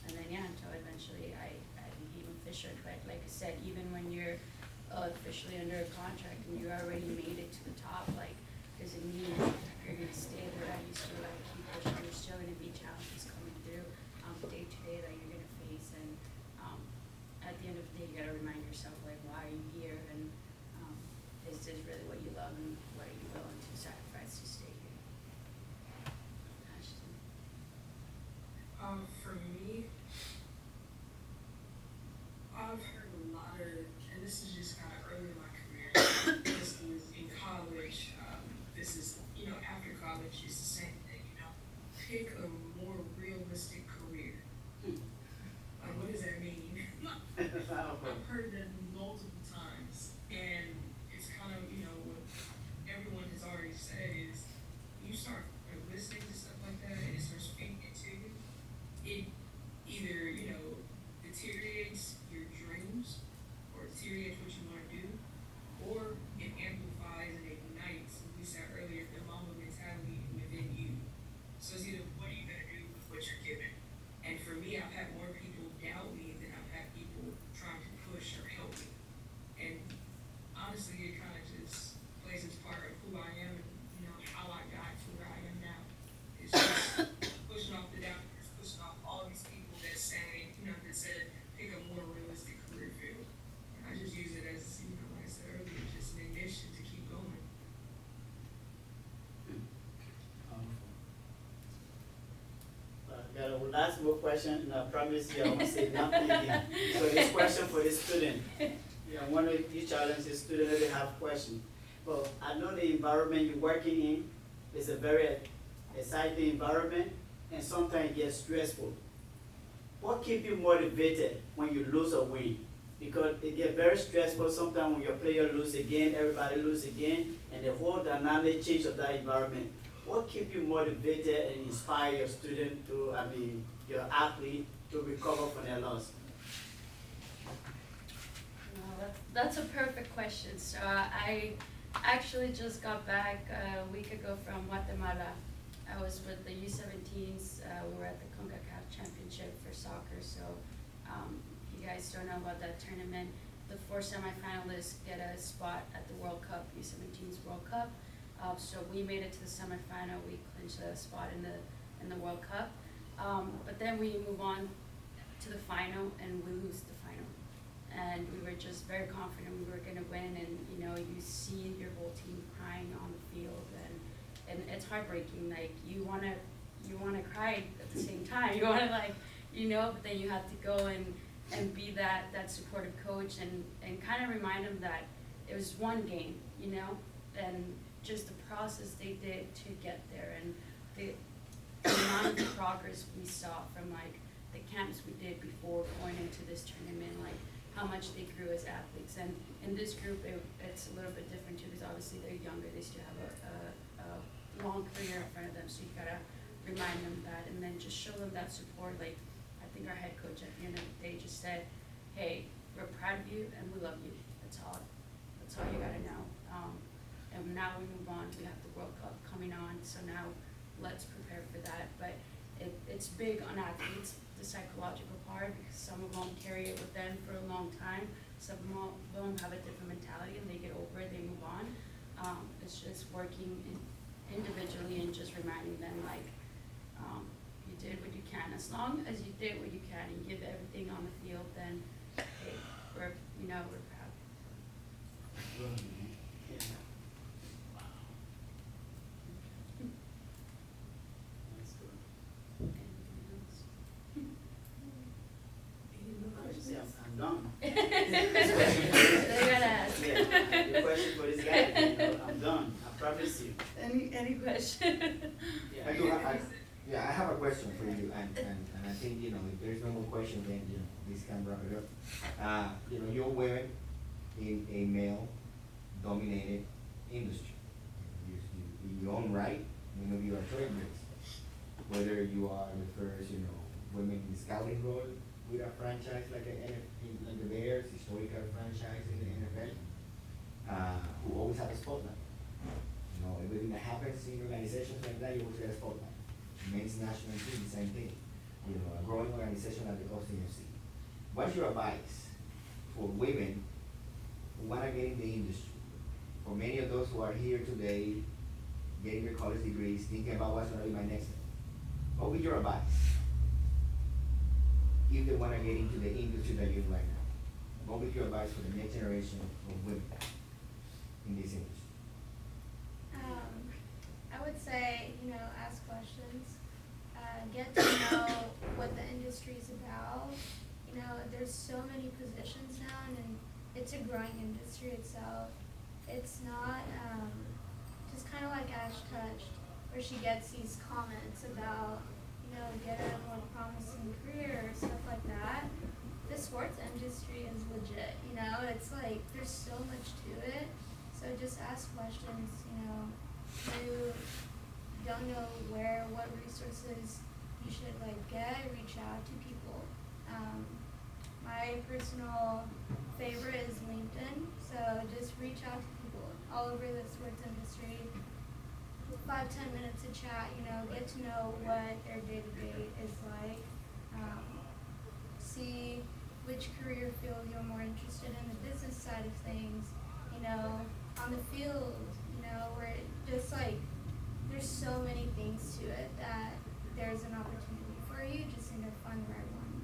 And then, yeah, until eventually I became official, but like I said, even when you're officially under a contract and you already made it to the top, like, does it mean you're gonna stay there? I used to, like, keep pushing, there's still gonna be challenges coming through, day to day that you're gonna face, and, at the end of the day, you gotta remind yourself, like, why are you here, and, is this really what you love, and what are you willing to sacrifice to stay here? Ashton? For me, I've heard a lot of, and this is just kind of early in my career. This is in college. This is, you know, after college, it's the same thing. You know, pick a more realistic career. What does that mean? I've heard that multiple times, and it's kind of, you know, what everyone has already said is, you start listening to stuff like that, and it starts feeding into you. It either, you know, deteriorates your dreams, or deteriorates what you want to do, or it amplifies and ignites, as we said earlier, the mama mentality within you. So it's either what are you gonna do with what you're given. And for me, I've had more people doubt me than I've had people trying to push or help me. And honestly, it kind of just plays its part of who I am and, you know, how I got to where I am now. It's just pushing off the doubters, pushing off all these people that say, you know, that said, pick a more realistic career field. And I just use it as, you know, like I said earlier, just an ignition to keep going. Got a last more question, and I promise you I won't say nothing again. So this question for the student. Yeah, I want you challenge the student if they have questions. But I know the environment you're working in is a very exciting environment, and sometimes it gets stressful. What keeps you motivated when you lose or win? Because it gets very stressful sometimes when your player lose again, everybody lose again, and the whole dynamic change of that environment. What keeps you motivated and inspire your student to, your athlete to recover from their loss? Well, that's a perfect question. So I actually just got back a week ago from Guatemala. I was with the U17s. We were at the CONCACAF Championship for soccer. So if you guys don't know about that tournament, the 4 semifinalists get a spot at the World Cup, U17s World Cup. So we made it to the semifinal. We clinched a spot in the World Cup. But then we move on to the final, and we lose the final. And we were just very confident we were going to win. And you know, you see your whole team crying on the field, and it's heartbreaking. Like you wanna cry at the same time. You wanna but then you have to go and be that supportive coach and kind of remind them that it was one game, and just the process they did to get there, and the amount of progress we saw from the camps we did before going into this tournament, how much they grew as athletes. And in this group, it's a little bit different too, because obviously they're younger, they still have a long career in front of them, so you gotta remind them that, and then just show them that support. I think our head coach at the end of the day just said, hey, we're proud of you and we love you. That's all you gotta know. And now we move on, we have the World Cup coming on, so now let's prepare for that. But it's big on athletes, the psychological part, because some of them carry it with them for a long time. Some of them have a different mentality and they get over it, they move on. It's just working individually and just reminding them you did what you can. As long as you did what you can and give everything on the field, then hey, we're proud. I'm done. They gotta ask. Yeah, the question for this guy, I'm done, I promise you. Any question? Yeah. I have a question for you, and I think, if there's no more question, then, this can wrap it up. You're women in a male-dominated industry. You own right, you are trailblazers. Whether you are the first, women in scouting role with a franchise like the Bears, historical franchise in the NFL, who always have a spotlight. You know, everything that happens in organizations like that, you always get a spotlight. Men's national team, the same thing. You know, a growing organization like the Austin FC. What's your advice for women who want to get in the industry? For many of those who are here today, getting their college degrees, thinking about what's going to be my next step. What would your advice if they want to get into the industry that you're in right now? What would your advice for the next generation of women in this industry? I would say, ask questions, get to know what the industry is about. There's so many positions now, and it's a growing industry itself. It's not just kind of like Ash touched, where she gets these comments about, get a more promising career or stuff like that. The sports industry is legit, it's like there's so much to it. So just ask questions, you don't know what resources you should get, reach out to people. My personal favorite is LinkedIn, so just reach out to people all over the sports industry. 5-10 minutes to chat, get to know what their day-to-day is like. See which career field you're more interested in, the business side of things, on the field, where it just there's so many things to it that there's an opportunity for you, just need to find the right one.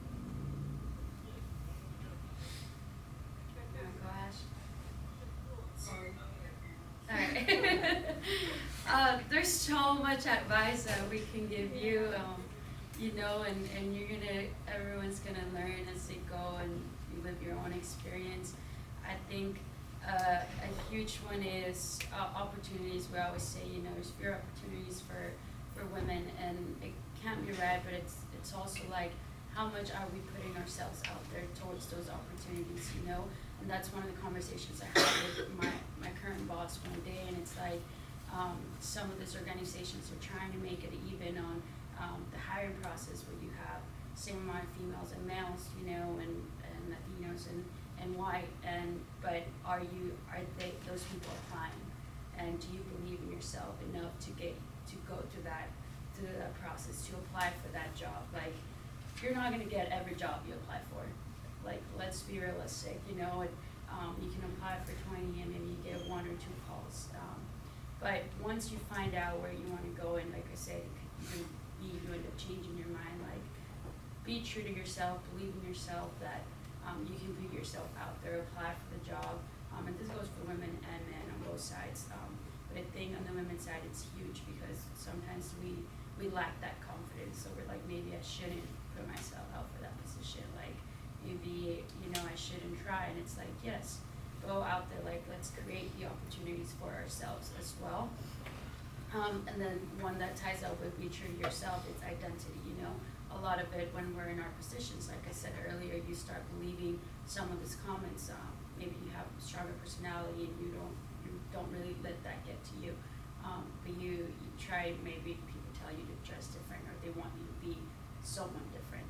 Go Ash. Sorry. Alright. There's so much advice that we can give you, and everyone's gonna learn as they go and you live your own experience. I think a huge one is opportunities. We always say, there's fewer opportunities for women, and it can't be right, but it's also how much are we putting ourselves out there towards those opportunities, And that's one of the conversations I had with my current boss one day, and it's some of these organizations are trying to make it even on the hiring process, where you have same amount of females and males, and Latinos and white, but are those people applying, and do you believe in yourself enough to go to that process, to apply for that job? You're not going to get every job you apply for. Let's be realistic, you can apply for 20 and maybe you get 1 or 2 calls. But once you find out where you want to go, and like I said, it could even be you end up changing your mind, be true to yourself, believe in yourself that you can put yourself out there, apply for the job. And this goes for women and men on both sides. But I think on the women's side, it's huge because sometimes we lack that confidence. So we're maybe I shouldn't put myself out for that position. Maybe, I shouldn't try. And it's yes, go out there. Let's create the opportunities for ourselves as well. And then one that ties up with be true to yourself, it's identity. A lot of it when we're in our positions, like I said earlier, you start believing some of these comments. Maybe you have a stronger personality and you don't really let that get to you. But you try, maybe people tell you to dress different, or they want you to be someone different.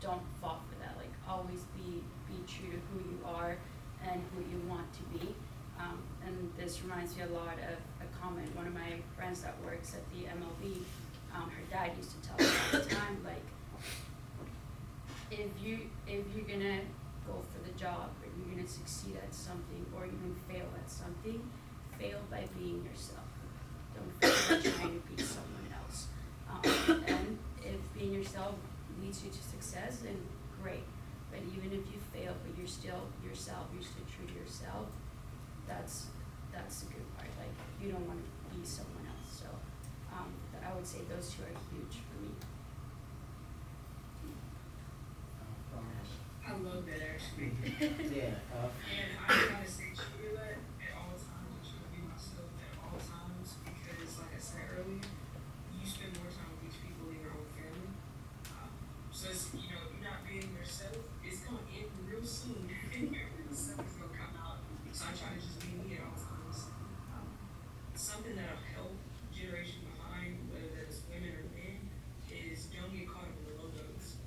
Don't fall for that. Always be true to who you are and who you want to be. And this reminds me a lot of a comment one of my friends that works at the MLB, her dad used to tell her all the time, if you're gonna go for the job, or you're gonna succeed at something, or even fail at something, fail by being yourself. Don't fail by trying to be someone else. And if being yourself leads you to success, then great. But even if you fail, but you're still yourself, you're still true to yourself, that's the good part. You don't want to be someone else. So I would say those two are huge for me. I love that actually. Yeah. And I try to stay true to that at all times. I try to be myself at all times because, like I said earlier, you spend more time with each people than your own family. So it's, if you're not being yourself, it's gonna end real soon. Real stuff is gonna come out. So I try to just be me at all times. Something that'll help generation behind, whether that's women or men, is don't get caught up in the logos.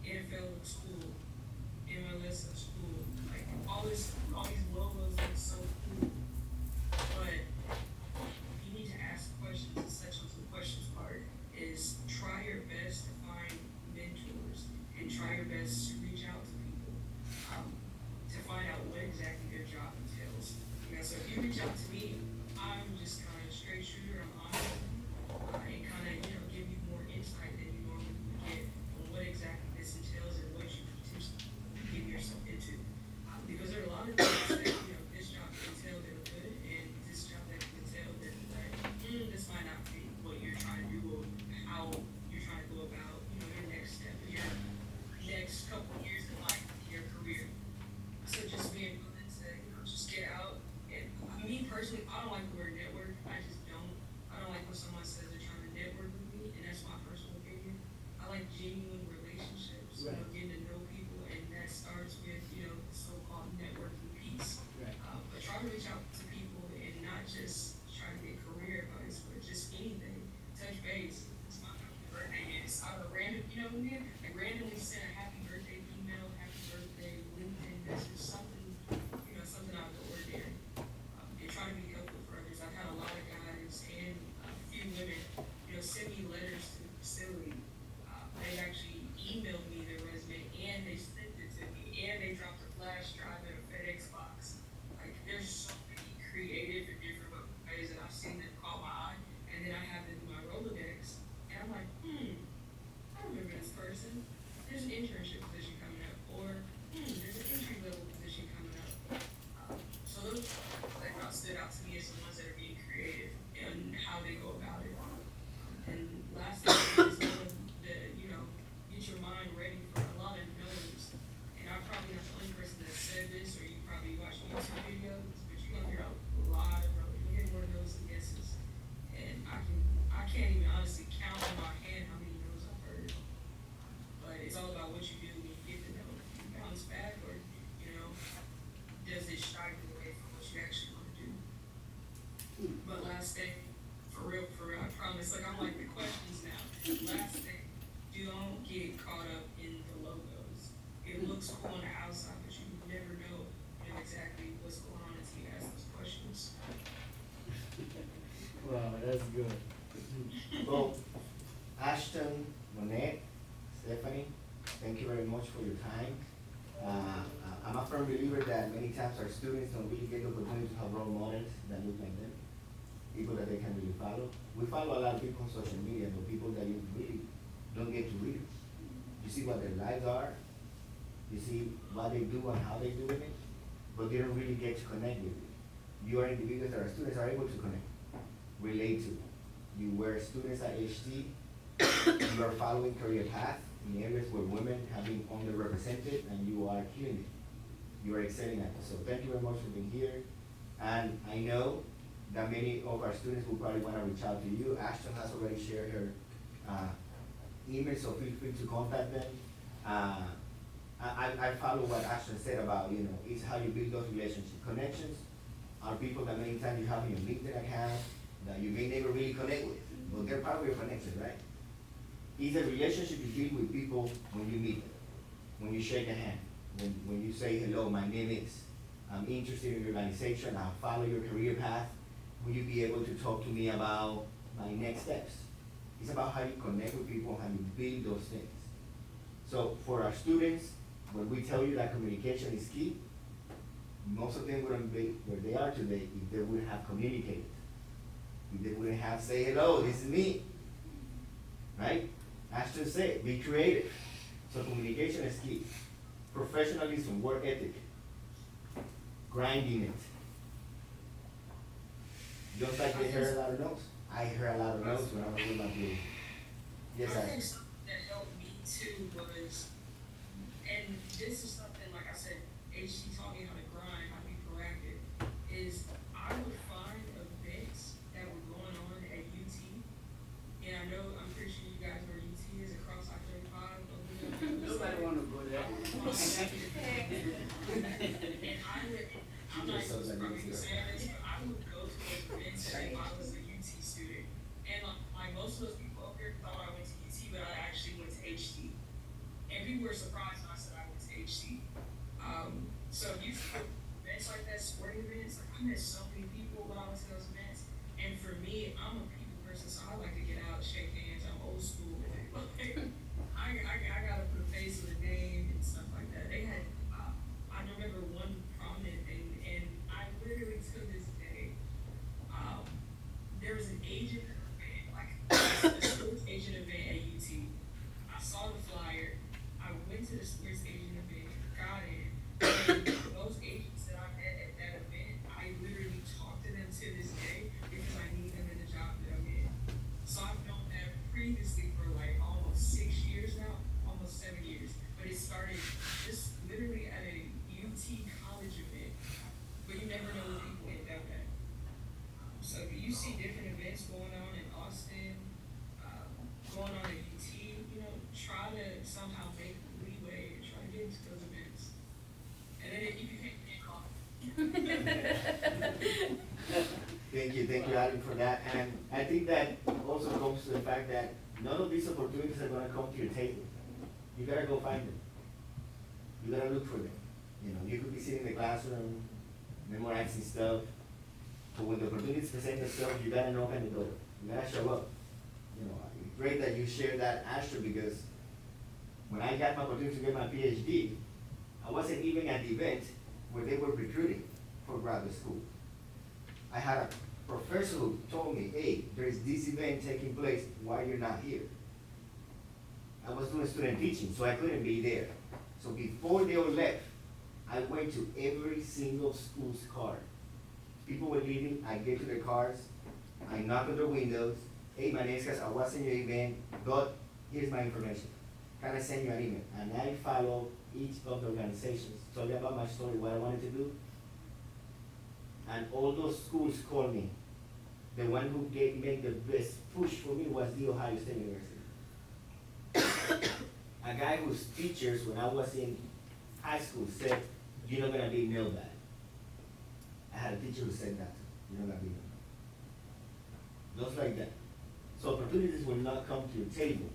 NFL looks cool, MLS looks cool, Good. Well, Ashton, Monett, Stephanie, thank you very much for your time. I'm a firm believer that many times our students don't really get the opportunity to have role models that look like them, people that they can really follow. We follow a lot of people on social media, but people that you really don't get to read. You see what their lives are, you see what they do and how they do it, but they don't really get to connect with you. You are individuals that our students are able to connect, relate to. You were students at HT, you are following career path in areas where women have been underrepresented, and you are killing it. You are excelling at it. So thank you very much for being here. And I know that many of our students will probably want to reach out to you. Ashton has already shared her email, so feel free to contact them. I follow what Ashton said about, it's how you build those relationships. Connections are people that many times you have in your LinkedIn account that you may never really connect with, but they're part of your connection, right? It's a relationship you build with people when you meet them, when you shake a hand, when you say, hello, my name is, I'm interested in your organization, I'll follow your career path. Will you be able to talk to me about my next steps? It's about how you connect with people, how you build those things. So for our students, when we tell you that communication is key, most of them wouldn't be where they are today if they wouldn't have communicated. If they wouldn't have say, hello, this is me, right? Ashton said, be creative. So communication is key. Professionalism, work ethic, grinding it. Just like they heard a lot of notes. I heard a lot of notes when I was with my PhD. Yes, I I. think something that helped me too was, and this is something, like I said, HT taught me how to grind, how to be proactive, is I would find events that were going on at UT, and I know, I'm pretty sure you guys know where UT is across I-35. Nobody wanna go there. And I would, I'm not supposed to probably be saying this, but I would go to those events as if I was a UT student. And like most of those people up here thought I went to UT, but I actually went to HT. And people were surprised when I said I went to HT. So you see events like that, sporting events, like I met so many people when I went to those events. And for me, I'm a people person, so I like to get out, shake hands, I'm old school with it. I gotta put a face with a name and stuff like that. They had, I remember one prominent thing, and I literally to this day, there was an Asian event, like a sports Asian event at UT. I saw the flyer, I went to the sports Asian event, got in, and those Asians that I met at that event, I literally talk to them to this day because I need them in the job that I'm in. So I've known them previously for like almost 6 years now, almost 7 years, but it started just literally at a UT college event, but you never know what people end up at. So if you see different events going on in Austin, going on at UT, try to somehow make leeway and try to get into those events. And then if you can't call. Thank you, Adam, for that. And I think that also comes to the fact that none of these opportunities are gonna come to your table. You gotta go find them. You gotta look for them. You could be sitting in the classroom, memorizing stuff, but when the opportunities present themselves, you gotta knock on the door. You gotta show up. It's great that you shared that, Ashton, because when I got my opportunity to get my PhD, I wasn't even at the event where they were recruiting for graduate school. I had a professor who told me, hey, there's this event taking place, why you're not here? I was doing student teaching, so I couldn't be there. So before they all left, I went to every single school's car. People were leaving, I get to their cars, I knock on their windows, hey, my name is Gus, I was in your event, but here's my information. Can I send you an email? And I follow each of the organizations, told you about my story, what I wanted to do. And all those schools called me. The one who made the best push for me was the Ohio State University. A guy whose teachers, when I was in high school, said, you're not gonna be nailed bad. I had a teacher who said that, you're not gonna be nailed bad. Just like that. So opportunities will not come to your table.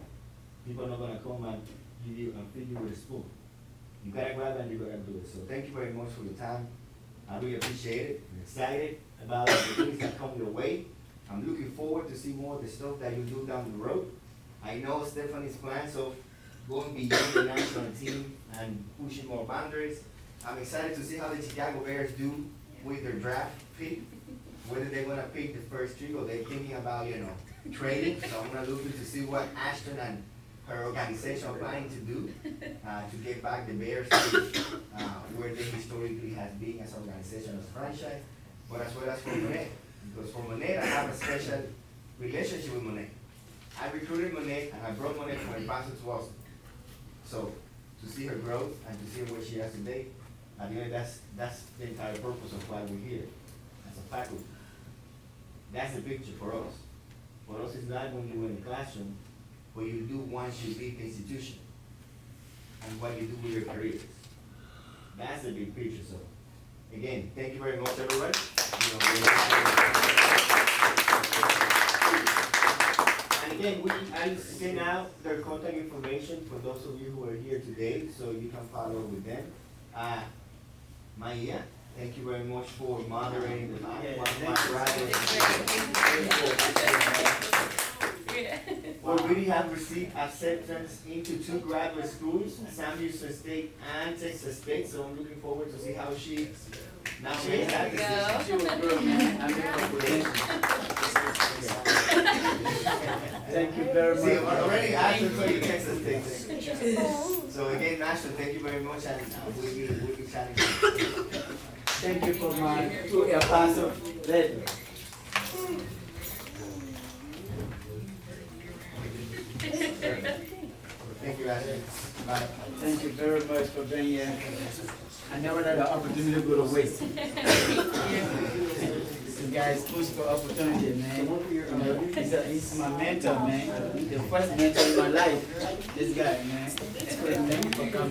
People are not gonna come and give you and feed you with a spoon. You gotta grab and you gotta do it. So thank you very much for your time. I really appreciate it. I'm excited about the opportunities that come your way. I'm looking forward to see more of the stuff that you do down the road. I know Stephanie's plans of going beyond the national team and pushing more boundaries. I'm excited to see how the Chicago Bears do with their draft pick, whether they're gonna pick the first three or they're thinking about, trading. So I'm gonna look to see what Ashton and her organization are planning to do to get back the Bears to where they historically have been as an organization, as a franchise, but as well as for Monett. Because for Monett, I have a special relationship with Monett. I recruited Monett and I brought Monett from El Paso to Austin. So to see her growth and to see where she is today, I think that's the entire purpose of why we're here as a faculty. That's the picture for us. For us, it's not when you're in the classroom, what you do once you leave the institution and what you do with your careers. That's the big picture. So again, thank you very much, everybody. And again, I sent out their contact information for those of you who are here today, so you can follow with them. Maya, thank you very much for moderating the night. We have received acceptance into 2 graduate schools, Sam Houston State and Texas State, so I'm looking forward to see how she now makes that decision. She was good, man. I'm Thank you very much. See, already Ashton told you Texas State. So again, Ashton, thank you very much, and we'll be chatting. Thank you for my 2 El Paso letter. Thank you, Ashton. Bye. Thank you very much for being here. I never had an opportunity to go to waste. This guy is pushed for opportunity, man. He's my mentor, man. The first mentor in my life. This guy, man. Thank you for coming.